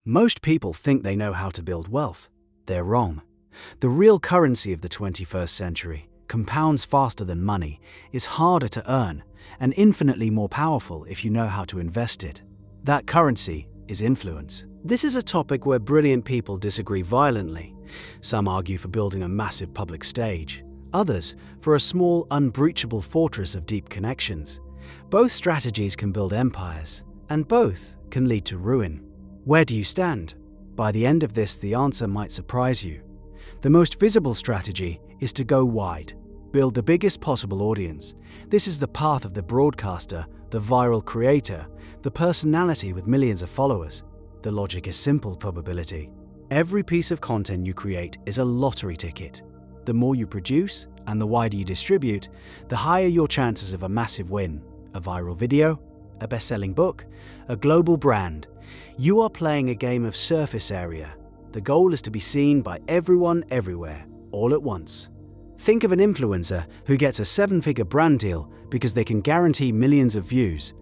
Most people think they know how to build wealth. They're wrong. The real currency of the 21st century compounds faster than money, is harder to earn, and infinitely more powerful if you know how to invest it. That currency is influence. This is a topic where brilliant people disagree violently. Some argue for building a massive public stage, others for a small, unbreachable fortress of deep connections. Both strategies can build empires, and both can lead to ruin. Where do you stand? By the end of this, the answer might surprise you. The most visible strategy is to go wide. Build the biggest possible audience. This is the path of the broadcaster, the viral creator, the personality with millions of followers. The logic is simple: probability. Every piece of content you create is a lottery ticket. The more you produce and the wider you distribute, the higher your chances of a massive win. A viral video, a best-selling book, a global brand. You are playing a game of surface area. The goal is to be seen by everyone everywhere, all at once. Think of an influencer who gets a 7-figure brand deal because they can guarantee millions of views.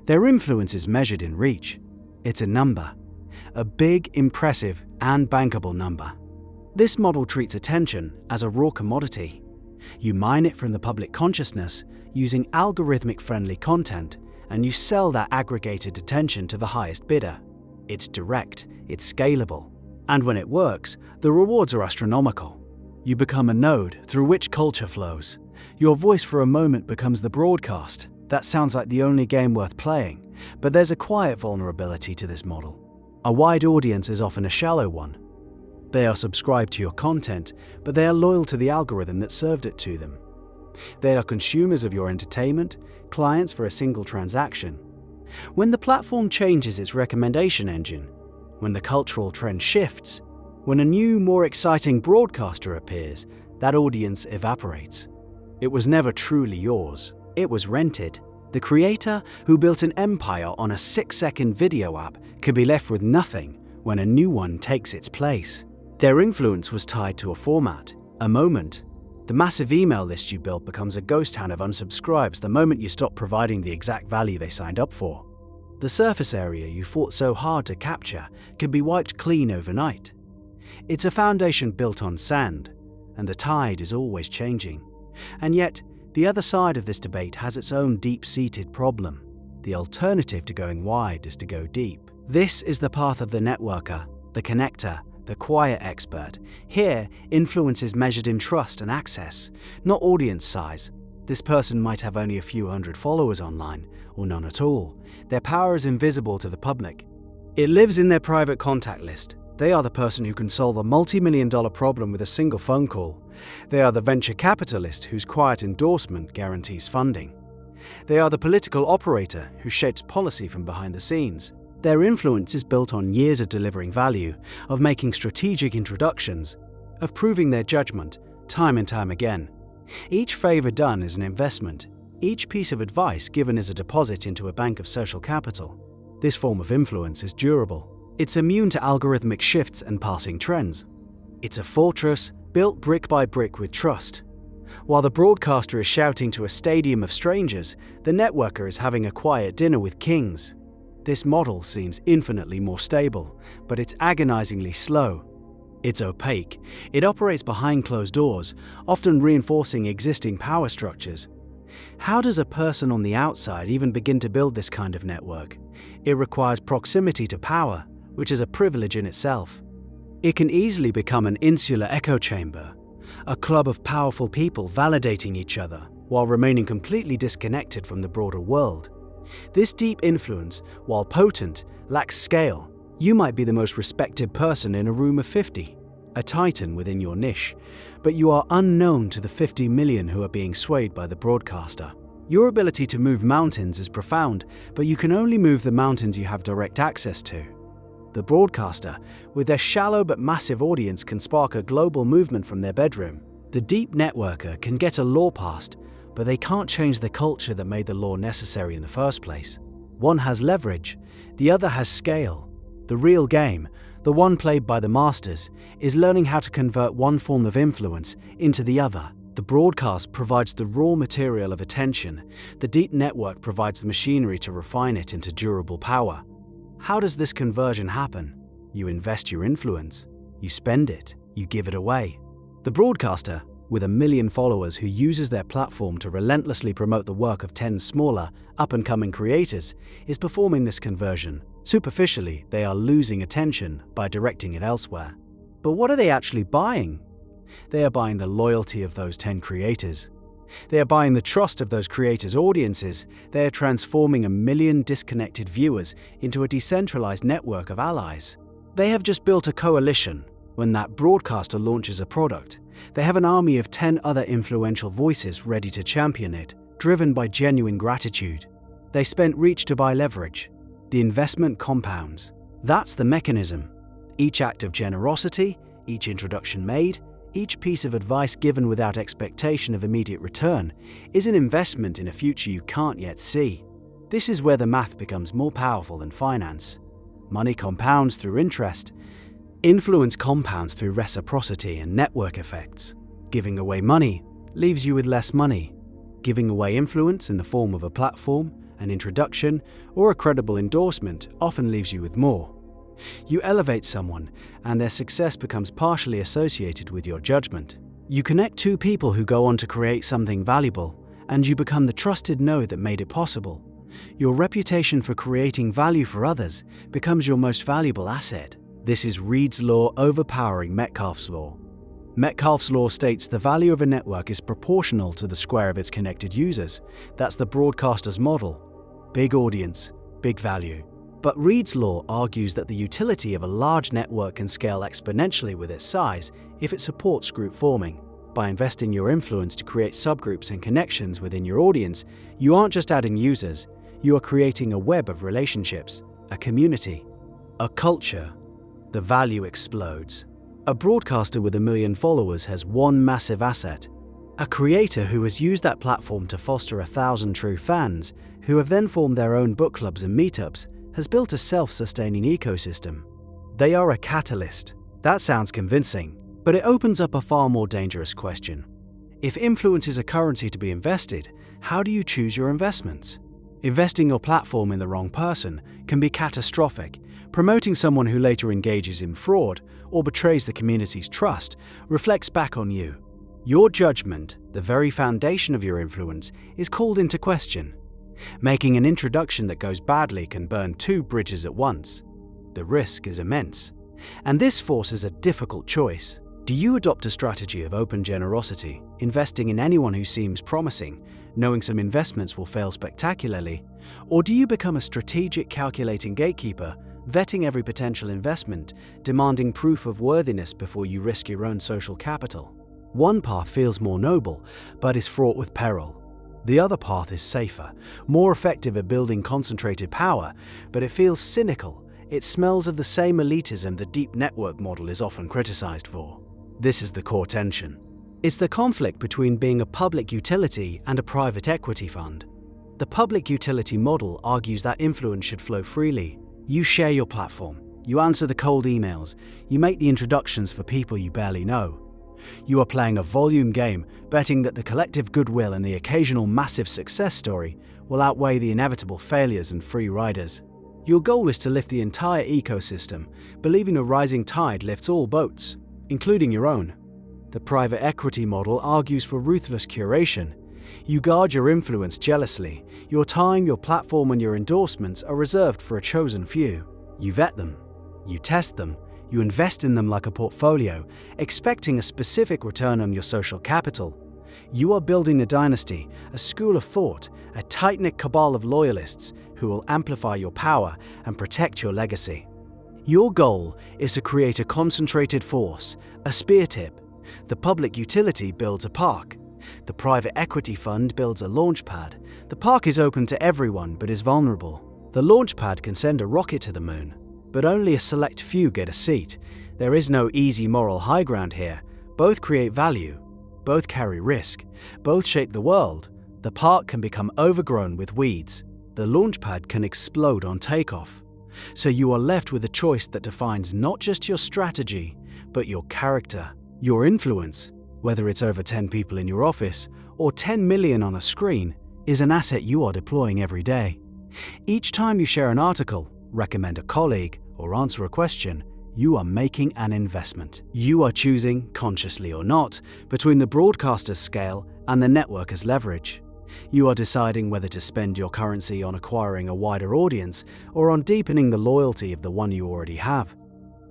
Their influence is measured in reach. It's a number. A big, impressive, and bankable number. This model treats attention as a raw commodity. You mine it from the public consciousness using algorithmic-friendly content, and you sell that aggregated attention to the highest bidder. It's direct, it's scalable, and when it works, the rewards are astronomical. You become a node through which culture flows. Your voice for a moment becomes the broadcast. That sounds like the only game worth playing, but there's a quiet vulnerability to this model. A wide audience is often a shallow one. They are subscribed to your content, but they are loyal to the algorithm that served it to them. They are consumers of your entertainment, clients for a single transaction. When the platform changes its recommendation engine, when the cultural trend shifts, when a new, more exciting broadcaster appears, that audience evaporates. It was never truly yours. It was rented. The creator who built an empire on a 6-second video app could be left with nothing when a new one takes its place. Their influence was tied to a format, a moment. The massive email list you built becomes a ghost town of unsubscribes the moment you stop providing the exact value they signed up for. The surface area you fought so hard to capture can be wiped clean overnight. It's a foundation built on sand, and the tide is always changing. And yet, the other side of this debate has its own deep-seated problem. The alternative to going wide is to go deep. This is the path of the networker, the connector, the quiet expert. Here, influence is measured in trust and access, not audience size. This person might have only a few hundred followers online, or none at all. Their power is invisible to the public. It lives in their private contact list. They are the person who can solve a multi-million-dollar problem with a single phone call. They are the venture capitalist whose quiet endorsement guarantees funding. They are the political operator who shapes policy from behind the scenes. Their influence is built on years of delivering value, of making strategic introductions, of proving their judgment time and time again. Each favor done is an investment. Each piece of advice given is a deposit into a bank of social capital. This form of influence is durable. It's immune to algorithmic shifts and passing trends. It's a fortress built brick by brick with trust. While the broadcaster is shouting to a stadium of strangers, the networker is having a quiet dinner with kings. This model seems infinitely more stable, but it's agonizingly slow. It's opaque. It operates behind closed doors, often reinforcing existing power structures. How does a person on the outside even begin to build this kind of network? It requires proximity to power, which is a privilege in itself. It can easily become an insular echo chamber, a club of powerful people validating each other while remaining completely disconnected from the broader world. This deep influence, while potent, lacks scale. You might be the most respected person in a room of 50, a titan within your niche, but you are unknown to the 50 million who are being swayed by the broadcaster. Your ability to move mountains is profound, but you can only move the mountains you have direct access to. The broadcaster, with their shallow but massive audience, can spark a global movement from their bedroom. The deep networker can get a law passed, but they can't change the culture that made the law necessary in the first place. One has leverage, the other has scale. The real game, the one played by the masters, is learning how to convert one form of influence into the other. The broadcast provides the raw material of attention. The deep network provides the machinery to refine it into durable power. How does this conversion happen? You invest your influence. You spend it. You give it away. The broadcaster, with 1 million followers who uses their platform to relentlessly promote the work of 10 smaller, up-and-coming creators, is performing this conversion. Superficially, they are losing attention by directing it elsewhere. But what are they actually buying? They are buying the loyalty of those 10 creators. They are buying the trust of those creators' audiences. They are transforming 1 million disconnected viewers into a decentralized network of allies. They have just built a coalition. When that broadcaster launches a product, they have an army of 10 other influential voices ready to champion it, driven by genuine gratitude. They spent reach to buy leverage. The investment compounds. That's the mechanism. Each act of generosity, each introduction made, each piece of advice given without expectation of immediate return is an investment in a future you can't yet see. This is where the math becomes more powerful than finance. Money compounds through interest. Influence compounds through reciprocity and network effects. Giving away money leaves you with less money. Giving away influence in the form of a platform, an introduction, or a credible endorsement often leaves you with more. You elevate someone, and their success becomes partially associated with your judgment. You connect two people who go on to create something valuable, and you become the trusted node that made it possible. Your reputation for creating value for others becomes your most valuable asset. This is Reed's law overpowering Metcalfe's law. Metcalfe's law states the value of a network is proportional to the square of its connected users. That's the broadcaster's model. Big audience, big value. But Reed's law argues that the utility of a large network can scale exponentially with its size if it supports group forming. By investing your influence to create subgroups and connections within your audience, you aren't just adding users, you are creating a web of relationships, a community, a culture. The value explodes. A broadcaster with 1 million followers has one massive asset. A creator who has used that platform to foster 1,000 true fans, who have then formed their own book clubs and meetups, has built a self-sustaining ecosystem. They are a catalyst. That sounds convincing, but it opens up a far more dangerous question. If influence is a currency to be invested, how do you choose your investments? Investing your platform in the wrong person can be catastrophic. Promoting someone who later engages in fraud or betrays the community's trust reflects back on you. Your judgment, the very foundation of your influence, is called into question. Making an introduction that goes badly can burn 2 bridges at once. The risk is immense. And this forces a difficult choice. Do you adopt a strategy of open generosity, investing in anyone who seems promising, knowing some investments will fail spectacularly? Or do you become a strategic, calculating gatekeeper, vetting every potential investment, demanding proof of worthiness before you risk your own social capital? One path feels more noble, but is fraught with peril. The other path is safer, more effective at building concentrated power, but it feels cynical. It smells of the same elitism the deep network model is often criticized for. This is the core tension. It's the conflict between being a public utility and a private equity fund. The public utility model argues that influence should flow freely. You share your platform, you answer the cold emails, you make the introductions for people you barely know. You are playing a volume game, betting that the collective goodwill and the occasional massive success story will outweigh the inevitable failures and free riders. Your goal is to lift the entire ecosystem, believing a rising tide lifts all boats, including your own. The private equity model argues for ruthless curation. You guard your influence jealously. Your time, your platform, and your endorsements are reserved for a chosen few. You vet them. You test them. You invest in them like a portfolio, expecting a specific return on your social capital. You are building a dynasty, a school of thought, a tight-knit cabal of loyalists who will amplify your power and protect your legacy. Your goal is to create a concentrated force, a spear tip. The public utility builds a park. The private equity fund builds a launch pad. The park is open to everyone but is vulnerable. The launch pad can send a rocket to the moon, but only a select few get a seat. There is no easy moral high ground here. Both create value. Both carry risk. Both shape the world. The park can become overgrown with weeds. The launch pad can explode on takeoff. So you are left with a choice that defines not just your strategy, but your character, your influence. Whether it's over 10 people in your office or 10 million on a screen, is an asset you are deploying every day. Each time you share an article, recommend a colleague, or answer a question, you are making an investment. You are choosing, consciously or not, between the broadcaster's scale and the networker's leverage. You are deciding whether to spend your currency on acquiring a wider audience or on deepening the loyalty of the one you already have.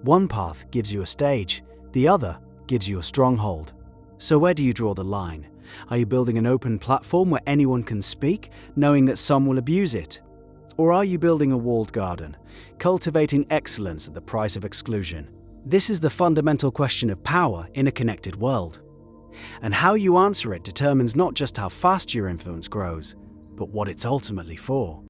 One path gives you a stage, the other gives you a stronghold. So where do you draw the line? Are you building an open platform where anyone can speak, knowing that some will abuse it? Or are you building a walled garden, cultivating excellence at the price of exclusion? This is the fundamental question of power in a connected world. And how you answer it determines not just how fast your influence grows, but what it's ultimately for.